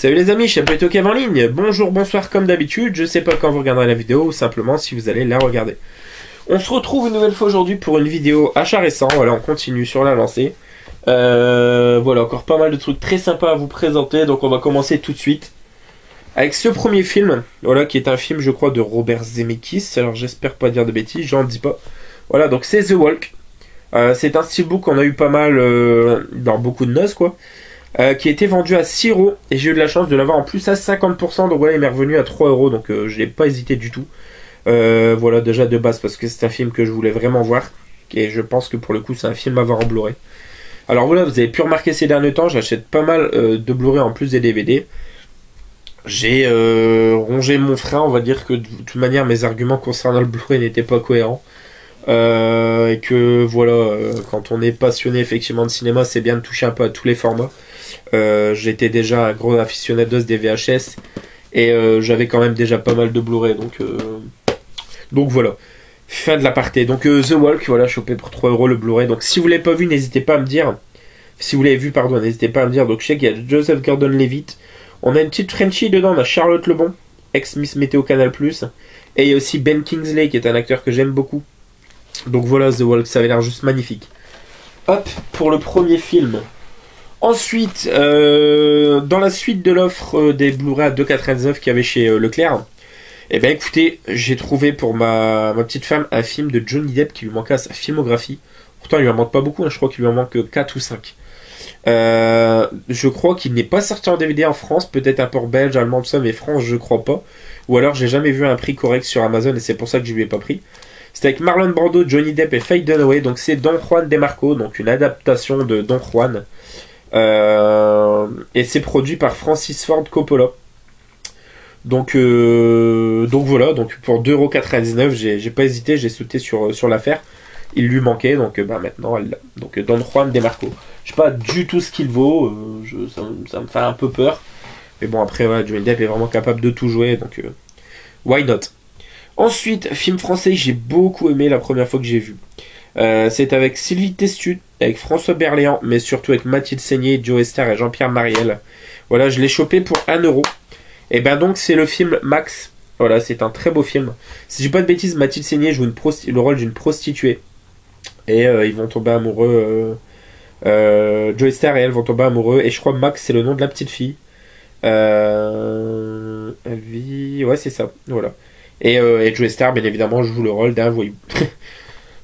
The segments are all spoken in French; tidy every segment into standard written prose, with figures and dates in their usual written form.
Salut les amis, je suis Kev en ligne. Bonjour, bonsoir comme d'habitude. Je sais pas quand vous regarderez la vidéo ou simplement si vous allez la regarder. On se retrouve une nouvelle fois aujourd'hui pour une vidéo achat récent. Voilà, on continue sur la lancée. Voilà, encore pas mal de trucs très sympas à vous présenter. Donc on va commencer tout de suite avec ce premier film. Voilà, qui est un film, je crois, de Robert Zemeckis. Alors j'espère pas dire de bêtises, j'en dis pas. Voilà, donc c'est The Walk. C'est un steelbook qu'on a eu pas mal dans beaucoup de noces, quoi. Qui a été vendu à 6 € et j'ai eu de la chance de l'avoir en plus à 50%. Donc voilà, il m'est revenu à 3 €. Donc je n'ai pas hésité du tout. Voilà, déjà de base parce que c'est un film que je voulais vraiment voir. Et je pense que pour le coup, c'est un film à voir en Blu-ray. Alors voilà, vous avez pu remarquer ces derniers temps, j'achète pas mal de Blu-ray en plus des DVD. J'ai rongé mon frein, on va dire que de toute manière, mes arguments concernant le Blu-ray n'étaient pas cohérents. Et que voilà, quand on est passionné effectivement de cinéma, c'est bien de toucher un peu à tous les formats. J'étais déjà un gros aficionados des VHS et j'avais quand même déjà pas mal de Blu-ray, donc voilà. Fin de l'aparté. Donc The Walk, voilà, chopé pour 3 € le Blu-ray. Donc si vous l'avez pas vu, n'hésitez pas à me dire. Si vous l'avez vu, pardon, n'hésitez pas à me dire. Donc je sais qu'il y a Joseph Gordon-Levitt. On a une petite Frenchie dedans, on a Charlotte Lebon, ex-Miss Météo Canal+. Et il y a aussi Ben Kingsley qui est un acteur que j'aime beaucoup. Donc voilà, The Walk, ça avait l'air juste magnifique. Hop, pour le premier film. Ensuite, dans la suite de l'offre des Blu-ray à 2,99 qu'il y avait chez Leclerc, eh bien écoutez, j'ai trouvé pour ma petite femme un film de Johnny Depp qui lui manquait à sa filmographie. Pourtant, il lui en manque pas beaucoup, hein, je crois qu'il lui en manque 4 ou 5. Je crois qu'il n'est pas sorti en DVD en France, peut-être un port belge, allemand, tout ça, mais France, je crois pas. Ou alors, j'ai jamais vu un prix correct sur Amazon et c'est pour ça que je lui ai pas pris. C'est avec Marlon Brando, Johnny Depp et Faye Dunaway. Donc c'est Don Juan de Marco, donc une adaptation de Don Juan. Et c'est produit par Francis Ford Coppola. Donc voilà, donc pour 2,99 €, j'ai pas hésité, j'ai sauté sur l'affaire. Il lui manquait, donc maintenant elle l'a. Donc Don Juan de Marco. Je sais pas du tout ce qu'il vaut, ça me fait un peu peur. Mais bon, après voilà, Johnny Depp est vraiment capable de tout jouer, donc why not? Ensuite, film français, j'ai beaucoup aimé la première fois que j'ai vu. C'est avec Sylvie Testu, avec François Berléand, mais surtout avec Mathilde Seigné, Joe Star et Jean-Pierre Mariel. Voilà, je l'ai chopé pour 1 €. Et ben donc, c'est le film Max. Voilà, c'est un très beau film. Si je dis pas de bêtises, Mathilde Seigné joue le rôle d'une prostituée. Et ils vont tomber amoureux. Joe Star et elle vont tomber amoureux. Et je crois que Max, c'est le nom de la petite fille. Elle vit... Ouais, c'est ça. Voilà. Et Joe Star, bien évidemment, joue le rôle d'un voyou.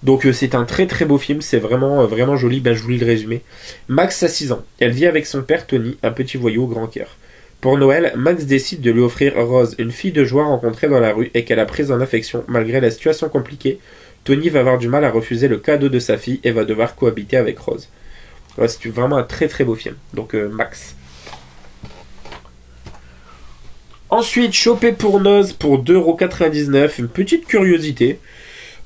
Donc c'est un très très beau film, c'est vraiment vraiment joli. Je vous lis le résumé. Max a 6 ans. Elle vit avec son père Tony, un petit voyou au grand cœur. Pour Noël, Max décide de lui offrir Rose, une fille de joie rencontrée dans la rue et qu'elle a prise en affection. Malgré la situation compliquée, Tony va avoir du mal à refuser le cadeau de sa fille et va devoir cohabiter avec Rose. Voilà, c'est vraiment un très très beau film. Donc Max. Ensuite, chopé pour Noz pour 2,99 €, une petite curiosité.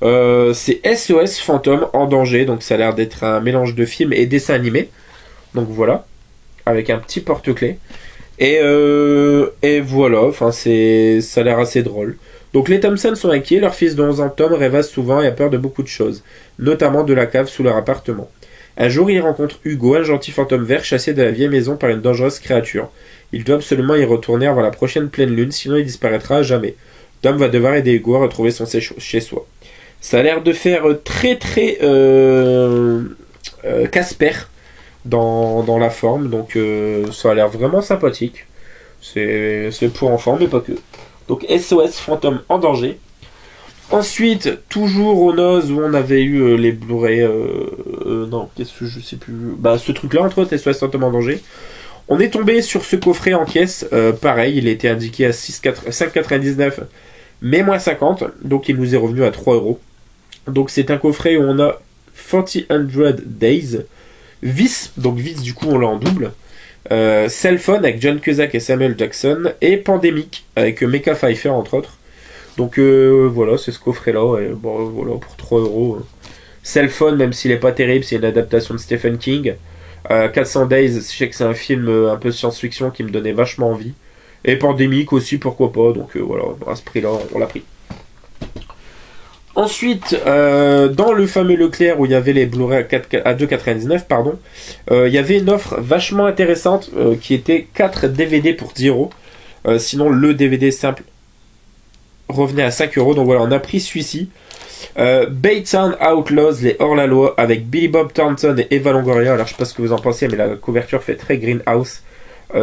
C'est SOS Fantôme en danger, donc ça a l'air d'être un mélange de film et dessin animé. Donc voilà, avec un petit porte-clés. Et voilà, enfin ça a l'air assez drôle. Donc les Thompson sont inquiets, leur fils de 11 ans Tom rêvasse souvent et a peur de beaucoup de choses, notamment de la cave sous leur appartement. Un jour, il rencontre Hugo, un gentil fantôme vert chassé de la vieille maison par une dangereuse créature. Il doit absolument y retourner avant la prochaine pleine lune, sinon il disparaîtra à jamais. Tom va devoir aider Hugo à retrouver son chez-soi. Ça a l'air de faire très très Casper dans la forme, donc ça a l'air vraiment sympathique. C'est pour enfants, mais pas que. Donc SOS Fantôme en danger. Ensuite, toujours au Noz où on avait eu les Blu-ray. Non, qu'est-ce que je sais plus. Ce truc-là, entre autres, SOS Fantôme en danger. On est tombé sur ce coffret en caisse. Pareil, il était indiqué à 5,99 €, mais moins 50. Donc il nous est revenu à 3 €. Donc c'est un coffret où on a 40 Days. Vice, donc Vice, du coup, on l'a en double. Cell Phone avec John Cusack et Samuel Jackson. Et Pandemic avec Mecca Pfeiffer, entre autres. Donc voilà, c'est ce coffret-là. Et, bon, voilà, pour 3 €. Cell Phone, même s'il n'est pas terrible, c'est une adaptation de Stephen King. 400 Days, je sais que c'est un film un peu science-fiction qui me donnait vachement envie. Et Pandemic aussi, pourquoi pas. Donc voilà, à ce prix-là, on l'a pris. Ensuite, dans le fameux Leclerc où il y avait les Blu-ray à 2,99, pardon, il y avait une offre vachement intéressante qui était 4 DVD pour 10 euros. Sinon, le DVD simple revenait à 5 euros. Donc voilà, on a pris celui-ci. Baytown Outlaws, les hors-la-loi, avec Billy Bob Thornton et Eva Longoria. Alors, je sais pas ce que vous en pensez, mais la couverture fait très Greenhouse.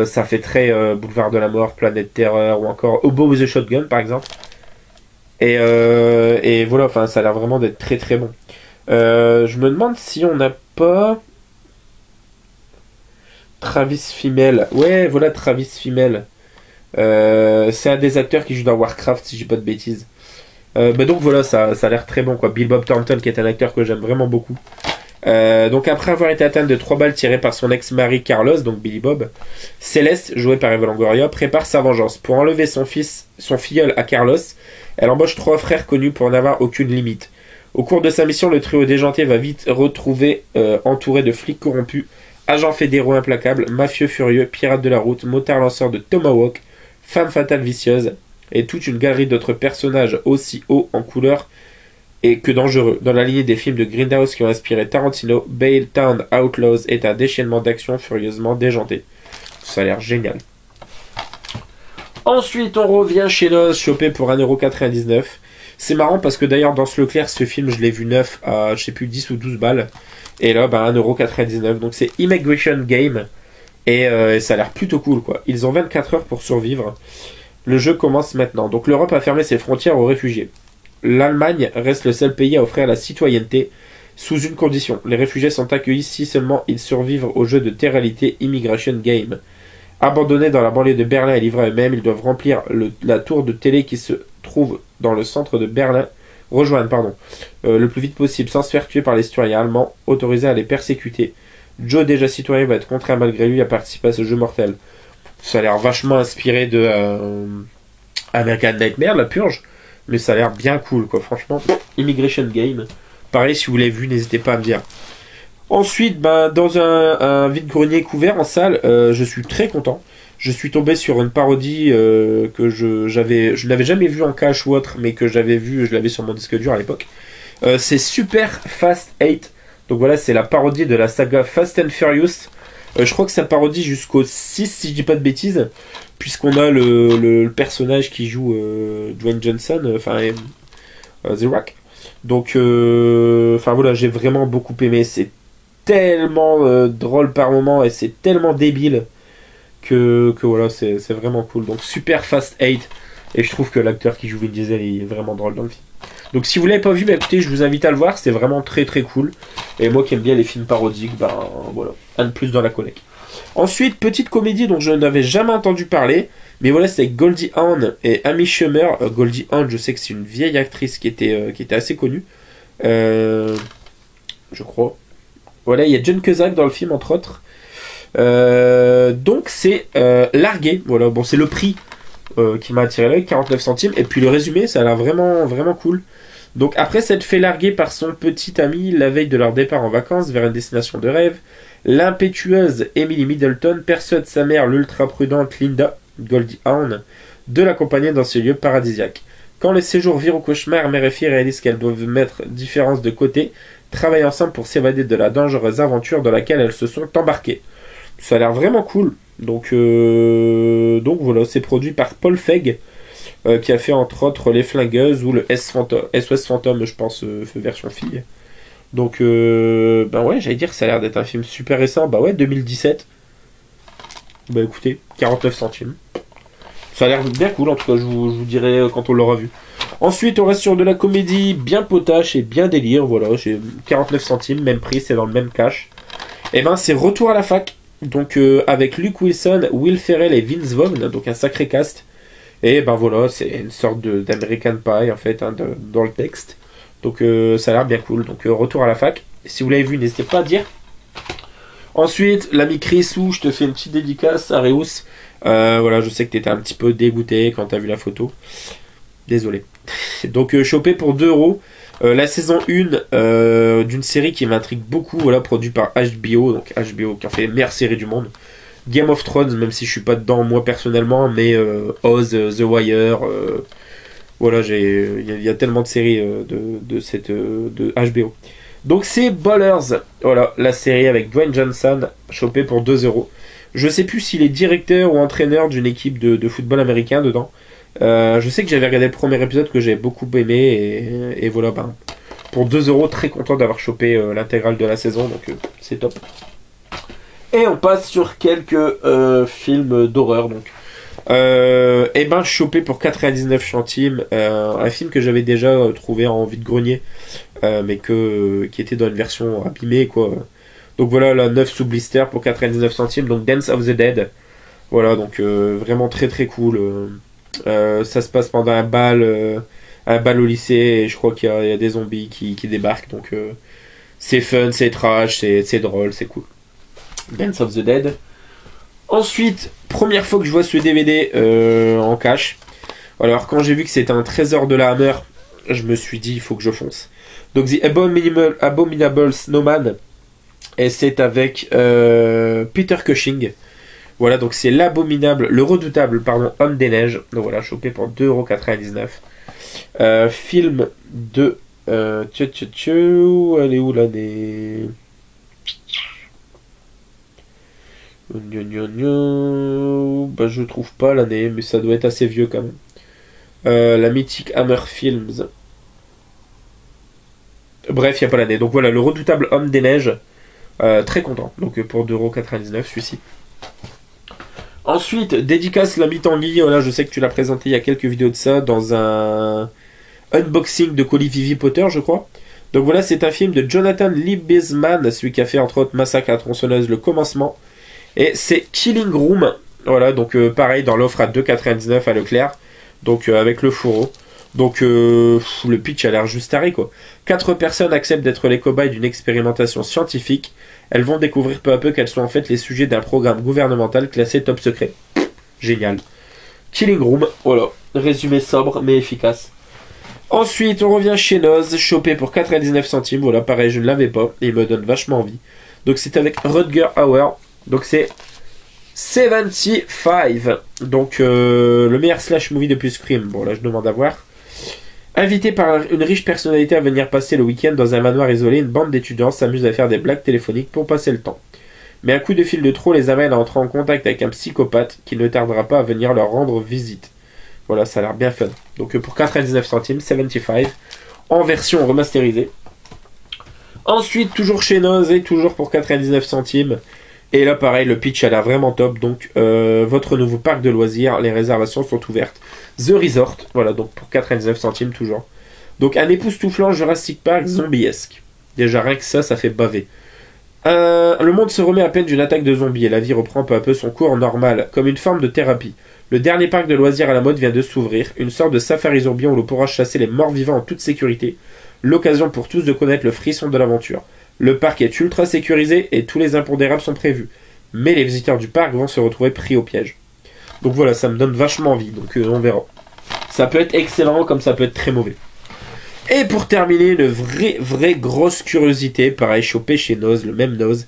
Ça fait très Boulevard de la Mort, Planète Terreur, ou encore Hobo with a Shotgun, par exemple. Et voilà, enfin, ça a l'air vraiment d'être très très bon. Je me demande si on n'a pas Travis Fimmel. Ouais, voilà Travis Fimmel. C'est un des acteurs qui joue dans Warcraft, si je dis pas de bêtises. Donc voilà, ça a l'air très bon, quoi. Bill Bob Thornton, qui est un acteur que j'aime vraiment beaucoup. Donc après avoir été atteinte de 3 balles tirées par son ex-mari Carlos, donc Billy Bob, Céleste, jouée par Eva Longoria, prépare sa vengeance. Pour enlever son filleul à Carlos, elle embauche 3 frères connus pour n'avoir aucune limite. Au cours de sa mission, le trio déjanté va vite retrouver entouré de flics corrompus, agents fédéraux implacables, mafieux furieux, pirates de la route, motards lanceurs de Tomahawk, femmes fatales vicieuses, et toute une galerie d'autres personnages aussi hauts en couleur et que dangereux. Dans la lignée des films de Grindhouse qui ont inspiré Tarantino, Baytown Outlaws est un déchaînement d'action furieusement déjanté. Ça a l'air génial. Ensuite, on revient chez Noz, chopé pour 1,99€. C'est marrant parce que d'ailleurs, dans ce Leclerc, ce film, je l'ai vu neuf à, je sais plus, 10 ou 12 balles. Et là, 1,99€. Donc c'est Immigration Game. Et ça a l'air plutôt cool, quoi. Ils ont 24 heures pour survivre. Le jeu commence maintenant. Donc l'Europe a fermé ses frontières aux réfugiés. L'Allemagne reste le seul pays à offrir la citoyenneté sous une condition. Les réfugiés sont accueillis si seulement ils survivent au jeu de télé-réalité Immigration Game. Abandonnés dans la banlieue de Berlin et livrés à eux-mêmes, ils doivent remplir la tour de télé qui se trouve dans le centre de Berlin, le plus vite possible sans se faire tuer par les citoyens allemands autorisés à les persécuter. Joe, déjà citoyen, va être contraint malgré lui à participer à ce jeu mortel. Ça a l'air vachement inspiré de American Nightmare, la purge. Mais ça a l'air bien cool, quoi. Franchement, Immigration Game. Pareil, si vous l'avez vu, n'hésitez pas à me dire. Ensuite, dans un vide-grenier couvert en salle, je suis très content. Je suis tombé sur une parodie que je n'avais jamais vue en cache ou autre, mais que je l'avais sur mon disque dur à l'époque. C'est Super Fast 8. Donc voilà, c'est la parodie de la saga Fast and Furious. Je crois que ça parodie jusqu'au 6, si je dis pas de bêtises, puisqu'on a le personnage qui joue Dwayne Johnson, The Rock. Donc, voilà, j'ai vraiment beaucoup aimé. C'est tellement drôle par moment et c'est tellement débile que voilà, c'est vraiment cool. Donc, Super Fast 8. Et je trouve que l'acteur qui joue Vin Diesel est vraiment drôle dans le film. Donc si vous l'avez pas vu, écoutez, je vous invite à le voir, c'est vraiment très très cool. Et moi qui aime bien les films parodiques, voilà, un de plus dans la collecte. Ensuite, petite comédie dont je n'avais jamais entendu parler, mais voilà, c'est avec Goldie Hawn et Amy Schumer. Goldie Hawn, je sais que c'est une vieille actrice qui était assez connue, je crois. Voilà, il y a John Cusack dans le film entre autres. Donc c'est Largué, voilà, bon c'est le prix qui m'a attiré l'œil, 49 centimes, et puis le résumé, ça a l'air vraiment vraiment cool. Donc après s'être fait larguer par son petit ami la veille de leur départ en vacances vers une destination de rêve, l'impétueuse Emily Middleton persuade sa mère, l'ultra prudente Linda, Goldie Hawn, de l'accompagner dans ce lieu paradisiaque. Quand le séjour vire au cauchemar, mère et fille réalisent qu'elles doivent mettre différences de côté, travaillent ensemble pour s'évader de la dangereuse aventure dans laquelle elles se sont embarquées. Ça a l'air vraiment cool. Donc voilà, c'est produit par Paul Feig, qui a fait entre autres Les Flingueuses ou le SOS Fantôme, je pense, version fille. Donc ouais, j'allais dire que ça a l'air d'être un film super récent. 2017. Écoutez, 49 centimes. Ça a l'air bien cool, en tout cas, je vous dirai quand on l'aura vu. Ensuite, on reste sur de la comédie bien potache et bien délire. Voilà, j'ai 49 centimes, même prix, c'est dans le même cash. Et c'est Retour à la fac. Donc avec Luke Wilson, Will Ferrell et Vince Vaughn, donc un sacré cast. Et voilà, c'est une sorte d'American Pie en fait, dans le texte. Donc ça a l'air bien cool. Donc Retour à la fac. Si vous l'avez vu, n'hésitez pas à dire. Ensuite, l'ami Chris, je te fais une petite dédicace à Reus. Voilà, je sais que t'étais un petit peu dégoûté quand t'as vu la photo. Désolé. Donc chopé pour 2€. La saison 1 d'une série qui m'intrigue beaucoup, voilà, produit par HBO, donc HBO qui en fait les meilleures séries du monde. Game of Thrones, même si je suis pas dedans moi personnellement, mais Oz, The Wire, Voilà, il y a tellement de séries de HBO. Donc c'est Ballers, voilà, la série avec Dwayne Johnson, chopé pour 2 euros. Je sais plus s'il est directeur ou entraîneur d'une équipe de football américain dedans. Je sais que j'avais regardé le premier épisode que j'avais beaucoup aimé et voilà, ben, pour 2 euros, très content d'avoir chopé l'intégrale de la saison, donc c'est top. Et on passe sur quelques films d'horreur, donc. Et ben chopé pour 99 centimes un film que j'avais déjà trouvé en vide-grenier mais qui était dans une version abîmée quoi. Donc voilà, la 9 sous blister pour 99 centimes, donc Dance of the Dead. Voilà, donc vraiment très très cool. Ça se passe pendant un bal au lycée et je crois qu'il y a des zombies qui débarquent, donc c'est fun, c'est trash, c'est drôle, c'est cool. Dance of the Dead. Ensuite, première fois que je vois ce DVD en cash. Alors quand j'ai vu que c'était un trésor de la Hammer, je me suis dit il faut que je fonce. Donc The Abominable Snowman, et c'est avec Peter Cushing. Voilà, donc c'est le redoutable, pardon, Homme des Neiges. Donc voilà, chopé pour 2,99 €. Film de... elle est où l'année? Bah, je trouve pas l'année, mais ça doit être assez vieux quand même. La mythique Hammer Films. Bref, il n'y a pas l'année. Donc voilà, le redoutable Homme des Neiges. Très content. Donc pour 2,99 € celui-ci. Ensuite, dédicace l'ami Tanguy. Voilà, je sais que tu l'as présenté il y a quelques vidéos de ça dans un unboxing de colis Vivi Potter, je crois. Donc voilà, c'est un film de Jonathan Liebesman, celui qui a fait entre autres Massacre à la tronçonneuse, le commencement. Et c'est Killing Room. Voilà, donc pareil dans l'offre à 2,99 € à Leclerc. Donc avec le fourreau. Donc le pitch a l'air juste taré quoi. 4 personnes acceptent d'être les cobayes d'une expérimentation scientifique. Elles vont découvrir peu à peu qu'elles sont en fait les sujets d'un programme gouvernemental classé top secret. Génial. Killing Room, voilà. Résumé sobre mais efficace. Ensuite, on revient chez Noz, chopé pour 99 centimes. Voilà, pareil, je ne l'avais pas et il me donne vachement envie. Donc c'est avec Rutger Hauer. Donc c'est 75. Donc le meilleur slash movie depuis Scream. Bon là je demande à voir. Invité par une riche personnalité à venir passer le week-end dans un manoir isolé, une bande d'étudiants s'amuse à faire des blagues téléphoniques pour passer le temps. Mais un coup de fil de trop les amène à entrer en contact avec un psychopathe qui ne tardera pas à venir leur rendre visite. Voilà, ça a l'air bien fun. Donc pour 99 centimes, 75, en version remasterisée. Ensuite, toujours chez Noz et toujours pour 99 centimes. Et là, pareil, le pitch a l'air vraiment top. Donc, votre nouveau parc de loisirs, les réservations sont ouvertes. The Resort, voilà, donc pour 99 centimes toujours. Donc, un époustouflant Jurassic Park zombiesque. Déjà, rien que ça fait baver. Le monde se remet à peine d'une attaque de zombies et la vie reprend peu à peu son cours normal, comme une forme de thérapie. Le dernier parc de loisirs à la mode vient de s'ouvrir, une sorte de safari zombie où l'on pourra chasser les morts vivants en toute sécurité. L'occasion pour tous de connaître le frisson de l'aventure. Le parc est ultra sécurisé et tous les impondérables sont prévus. Mais les visiteurs du parc vont se retrouver pris au piège. Donc voilà, ça me donne vachement envie, donc on verra. Ça peut être excellent comme ça peut être très mauvais. Et pour terminer, une vraie grosse curiosité, pareil, chopé chez Noz, le même Noz,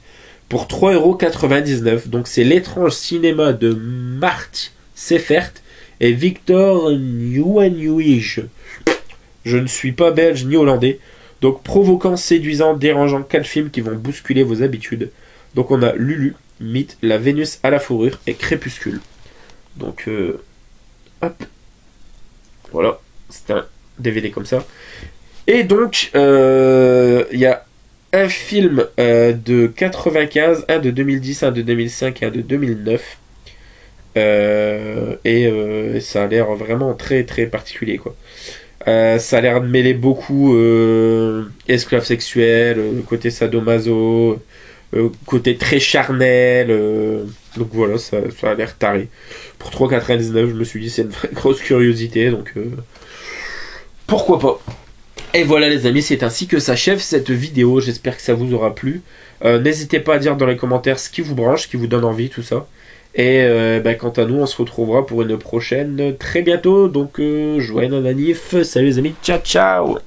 pour 3,99 €. Donc c'est l'étrange cinéma de Marty Seifert et Victor Nieuwenhuis. Je ne suis pas belge ni hollandais. Donc provoquant, séduisant, dérangeant, 4 films qui vont bousculer vos habitudes. Donc on a Lulu, Mythe, La Vénus à la fourrure et Crépuscule. Donc hop. Voilà, c'est un DVD comme ça. Et donc il y a un film de 95, un de 2010, un de 2005 et un de 2009. Ça a l'air vraiment très très particulier quoi. Ça a l'air de mêler beaucoup esclaves sexuels, côté sadomaso, côté très charnel. Donc voilà, ça a l'air taré. Pour 3,99, je me suis dit c'est une vraie grosse curiosité, donc pourquoi pas. Et voilà les amis, c'est ainsi que s'achève cette vidéo. J'espère que ça vous aura plu. N'hésitez pas à dire dans les commentaires ce qui vous branche, ce qui vous donne envie, tout ça. Et quant à nous, on se retrouvera pour une prochaine très bientôt. Donc, joyeux anniversaire. Salut les amis. Ciao, ciao.